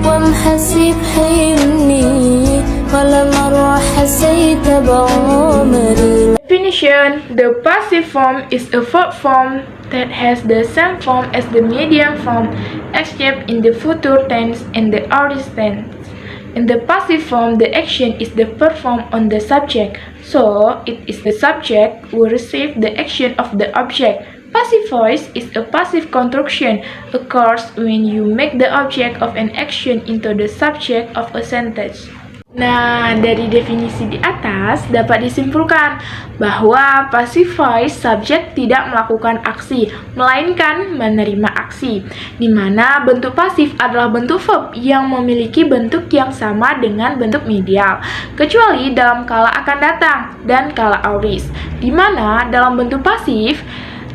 ومحسب حلمي ولا مرة حسيت بعمري. Definition: the passive form is a verb form that has the same form as the medium form, except in the future tense and the aorist tense. In the passive form, the action is the performed on the subject, so it is the subject who receives the action of the object. Passive voice is a passive construction, occurs when you make the object of an action into the subject of a sentence. Nah, dari definisi di atas dapat disimpulkan bahwa passive voice subjek tidak melakukan aksi, melainkan menerima aksi, di mana bentuk pasif adalah bentuk verb yang memiliki bentuk yang sama dengan bentuk medial, kecuali dalam kala akan datang dan kala aorist, di mana dalam bentuk pasif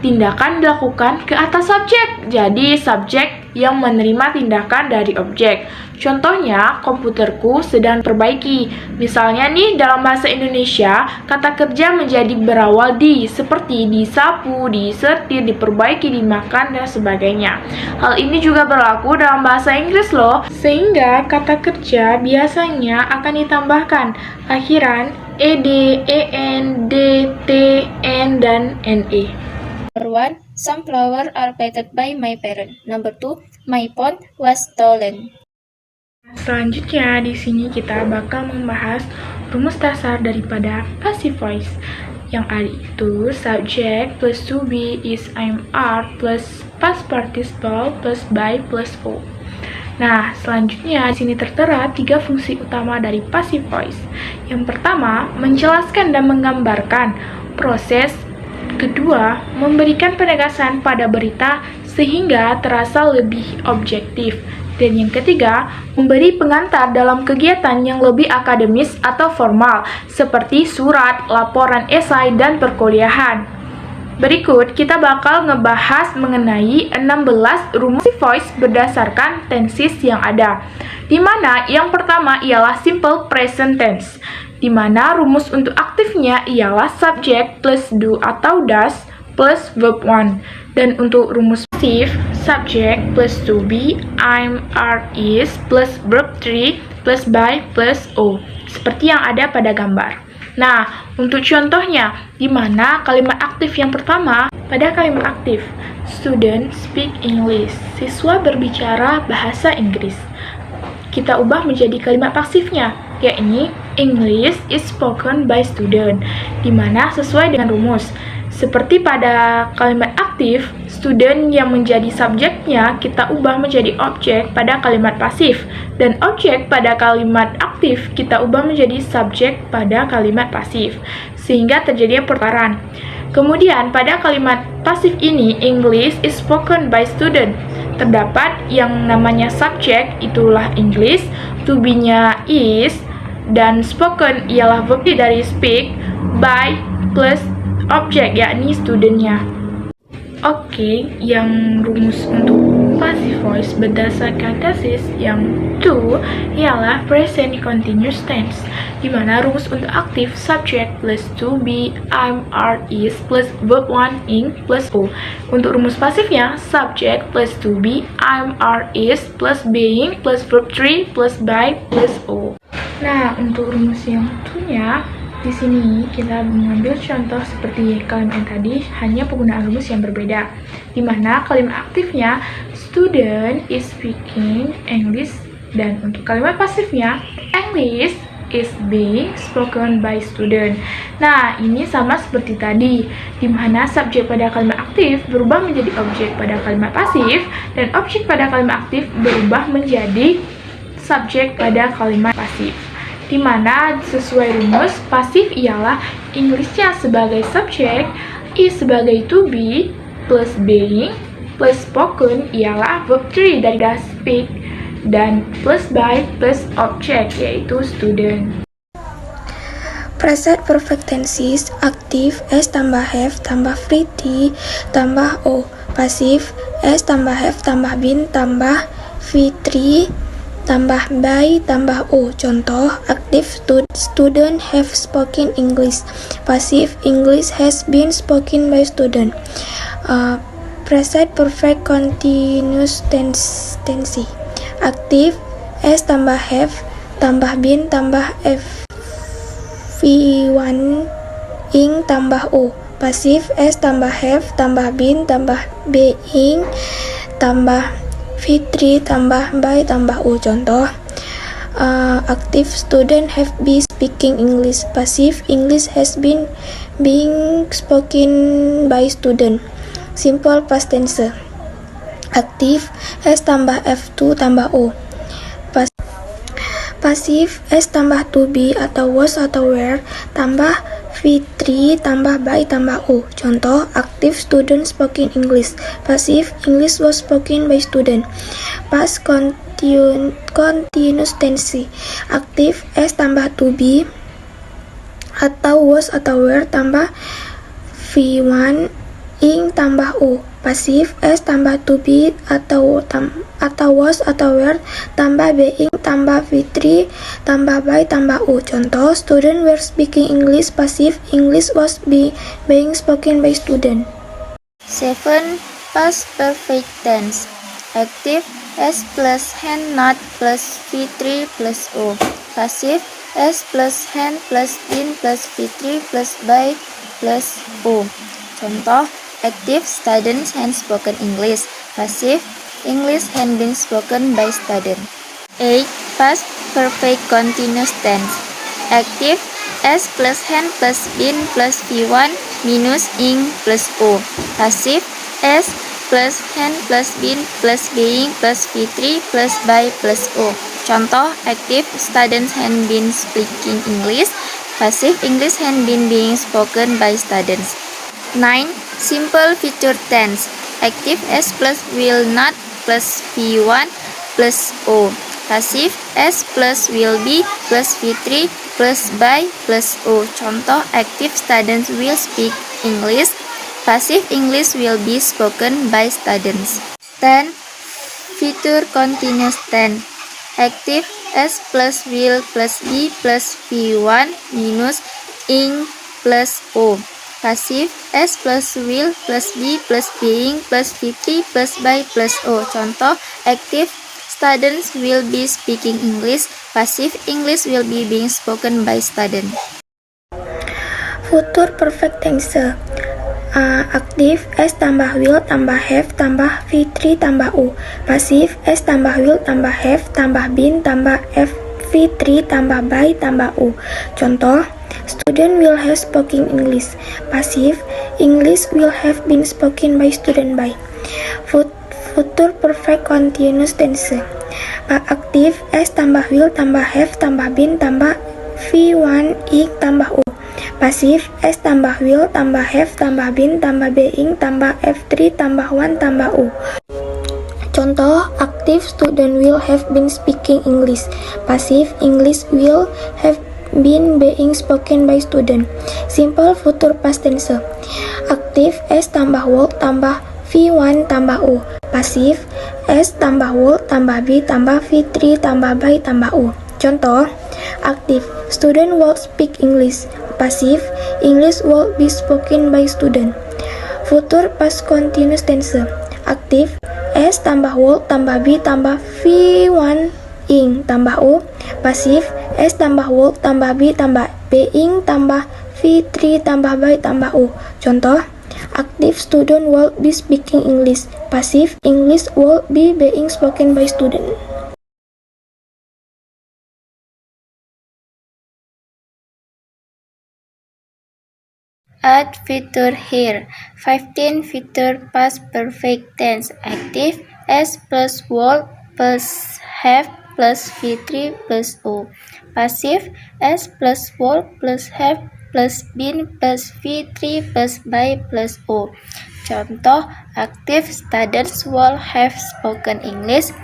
tindakan dilakukan ke atas subjek, jadi subjek yang menerima tindakan dari objek. Contohnya, komputerku sedang perbaiki. Misalnya nih, dalam bahasa Indonesia, kata kerja menjadi berawal di, seperti disapu, disetir, diperbaiki, dimakan, dan sebagainya. Hal ini juga berlaku dalam bahasa Inggris loh, sehingga kata kerja biasanya akan ditambahkan akhiran ed, en, dt, n, dan ne. Number 1. Some flowers are planted by my parents. Number 2. My phone was stolen. Selanjutnya, di sini kita bakal membahas rumus dasar daripada passive voice. Yang ada itu subject plus to be is am are plus past participle plus by plus o. Nah, selanjutnya di sini tertera 3 fungsi utama dari passive voice. Yang pertama, menjelaskan dan menggambarkan proses. Kedua, memberikan penegasan pada berita sehingga terasa lebih objektif. Dan yang ketiga, memberi pengantar dalam kegiatan yang lebih akademis atau formal, seperti surat, laporan esai, dan perkuliahan. Berikut, kita bakal ngebahas mengenai 16 rumus voice berdasarkan tenses yang ada. Di mana yang pertama ialah simple present tense, di mana rumus untuk aktifnya ialah subject plus do atau does plus verb 1. Dan untuk rumus pasif, subject plus to be, am, are, is plus verb 3 plus by plus o, seperti yang ada pada gambar. Nah, untuk contohnya, di mana kalimat aktif yang pertama, pada kalimat aktif, student speak English, siswa berbicara bahasa Inggris. Kita ubah menjadi kalimat pasifnya, yakni English is spoken by student, di mana sesuai dengan rumus. Seperti pada kalimat aktif, student yang menjadi subjeknya kita ubah menjadi objek pada kalimat pasif, dan objek pada kalimat aktif kita ubah menjadi subjek pada kalimat pasif, sehingga terjadi pertukaran. Kemudian pada kalimat pasif ini, English is spoken by student, terdapat yang namanya subjek, itulah English, to be-nya is, dan spoken ialah verb dari speak, by plus objek yakni student-nya. Oke, yang rumus untuk passive voice berdasarkan tenses yang 2 ialah present continuous tense, di mana rumus untuk aktif subject plus to be, am, are, is plus verb 1 ing plus o. Untuk rumus pasifnya subject plus to be, am, are, is plus being plus verb 3 plus by plus o. Nah, untuk rumus yang 2-nya di sini kita mengambil contoh seperti kalimat yang tadi, hanya penggunaan rumus yang berbeda. Di mana kalimat aktifnya student is speaking English, dan untuk kalimat pasifnya English is being spoken by student. Nah, ini sama seperti tadi, di mana subjek pada kalimat aktif berubah menjadi objek pada kalimat pasif, dan objek pada kalimat aktif berubah menjadi subjek pada kalimat pasif. Di mana sesuai rumus pasif ialah English-nya sebagai subjek, is sebagai to be, plus being, plus spoken ialah verb 3 dari does speak, dan plus by plus object yaitu student. Present perfect tenses aktif s tambah have tambah pretty tambah o. Pasif s tambah have tambah been tambah v3 tambah by tambah o. Contoh, aktif student have spoken English. Pasif English has been spoken by student. Present perfect continuous tense. Aktif S tambah have tambah been tambah V1 ing tambah O. Pasif S tambah have tambah been tambah being tambah V3 tambah by tambah U. Contoh, active student have been speaking English. Pasif English has been being spoken by student. Simple past tense. Aktif S tambah F2 tambah O. Pasif S tambah to be atau was atau were tambah V3 tambah by tambah O. Contoh, active student spoken English. Pasif English was spoken by student. Past continuous tense. Aktif S tambah to be atau was atau were tambah V1 ing tambah O. Pasif S tambah to be atau was atau were tambah being tambah V3 tambah by tambah U. Contoh, student were speaking English. Pasif English was being spoken by student. 7. Past perfect tense. Active S plus hand not plus V3 plus O. Pasif S plus hand plus been plus V3 plus by plus O. Contoh, active students had spoken English. Passive English had been spoken by student. 8. Past perfect continuous tense. Active S plus hand plus been plus V1 minus ing plus O. Passive S plus hand plus been plus being plus V3 plus by plus O. Contoh, active students had been speaking English. Passive English had been being spoken by students. 9. Simple future tense. Active S plus will not plus V1 plus O. Passive S plus will be plus V3 plus by plus O. Contoh, active students will speak English. Passive English will be spoken by students. 10. Future continuous tense. Active S plus will plus B plus V1 minus ing plus O. Passive S plus will plus B plus being plus V3 plus by plus O. Contoh, active students will be speaking English. Passive English will be being spoken by student. Future perfect tense. Aktif S tambah will tambah have tambah V3 tambah U. Pasif S tambah will tambah have tambah been tambah V3 tambah by tambah U. Contoh, student will have spoken English. Passive English will have been spoken by student by. Future perfect continuous tense. Aktif S tambah will tambah have tambah been tambah V1 ing tambah U. Pasif S tambah will tambah have tambah been tambah being tambah F3 tambah 1 tambah U. Contoh, active student will have been speaking English. Passive English will have been being spoken by student. Simple future past tense. Aktif S tambah will tambah V1 tambah U. Pasif S tambah will tambah B tambah V3 tambah by tambah U. Contoh, aktif student will speak English. Pasif English will be spoken by student. Future past continuous tense. Aktif S tambah will tambah B tambah V1 ing tambah U. Pasif S tambah will tambah B tambah being tambah V3 tambah by tambah U. Contoh, active student will be speaking English. Pasif English will be being spoken by student. Add future here. 15. Future past perfect tense. Active S plus will plus have plus V3 plus O. Passive S plus will plus have plus been plus V3 plus by plus O. Contoh, active students will have spoken English.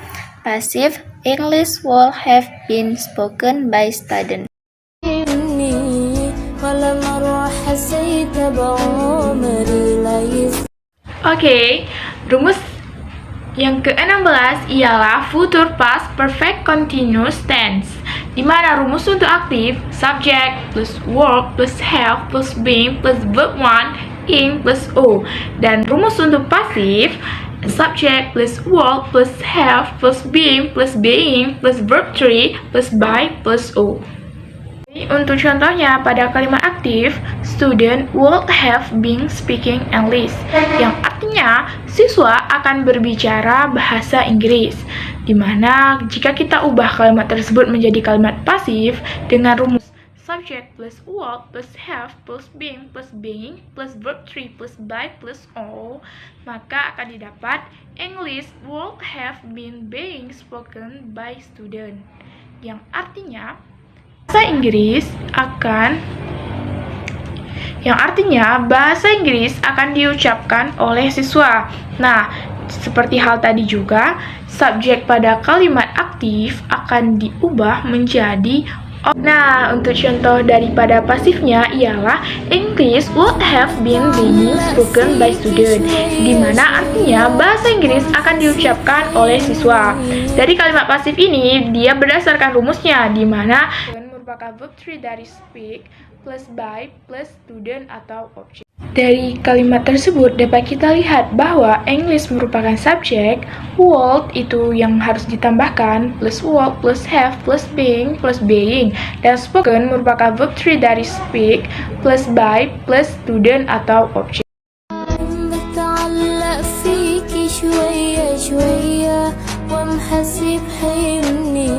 Passive English will have been spoken by students. Oke, rumus yang ke-16 ialah future past perfect continuous tense, di mana rumus untuk aktif subject plus work plus have plus being plus verb 1 ing plus o, dan rumus untuk pasif subject plus walk plus have plus been plus being plus verb 3 plus by plus o. Untuk contohnya, pada kalimat aktif, student would have been speaking English, yang artinya siswa akan berbicara bahasa Inggris. Dimana jika kita ubah kalimat tersebut menjadi kalimat pasif dengan rumus subject plus would plus have plus been plus being plus verb 3 plus by plus o, maka akan didapat English would have been being spoken by student, yang artinya bahasa Inggris akan diucapkan oleh siswa. Nah, seperti hal tadi juga, subjek pada kalimat aktif akan diubah menjadi Nah, untuk contoh daripada pasifnya ialah English would have been being spoken by student, di mana artinya bahasa Inggris akan diucapkan oleh siswa. Dari kalimat pasif ini, dia berdasarkan rumusnya, di mana merupakan verb 3 dari speak plus by plus student atau objek. Dari kalimat tersebut dapat kita lihat bahwa English merupakan subjek, would itu yang harus ditambahkan, plus would plus have plus being plus being, dan spoken merupakan verb 3 dari speak plus by plus student atau objek. بتعلق فيكي شوية شوية ومحسب حيرني